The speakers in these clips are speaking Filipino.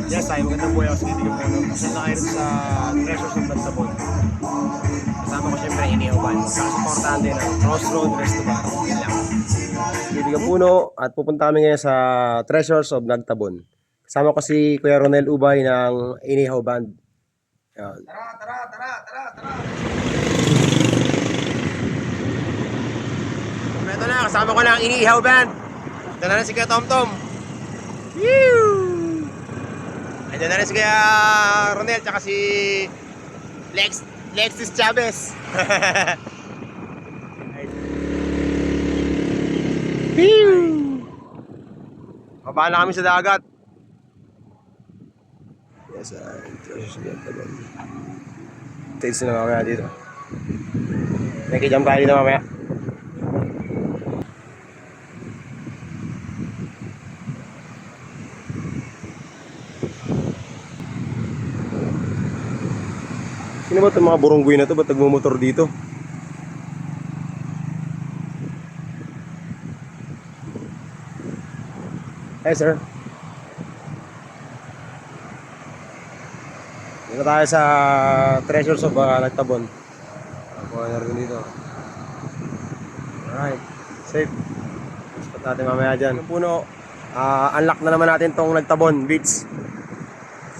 Yes, ay magandang buhay ako sa Kaibigan Puno. Kasi na kayo sa Treasures of Nagsabon. Kasama ko siyempre inihawan. Kasuportahan din ang Crossroad Restaurant. Yan lang. Kaibigan Puno at pupunta kami ngayon sa Treasures of Nagtabon. Kasama ko si Kuya Ronel Ubay ng Inihaw Band. Yan. Ito na, kasama ko na ang Inihaw Band. Ito na rin si Kuya Tom. Woo! Andiyan na rin si Kuya Ronel tsaka si Lexis Chavez. Baba na kami sa dagat. Yes, Treasures of Nagtabon. Taste na mamaya dito. Nakikijam tayo dito mamaya. Sino ba itong mga burunggoy na to? Ba't nagmumotor dito? Hey sir. Dito tayo sa Treasures of Nagtabon. Ako na rin dito. Alright. Safe. Spot natin mamaya dyan. Yung puno. Unlock na naman natin tong Nagtabon Beach.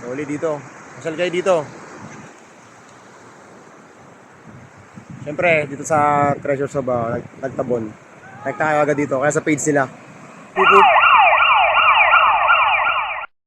So ulit dito. Masal kayo dito. Siyempre, dito sa Treasures of Nagtabon. Like tayo agad dito, kaya sa page nila. Pupup.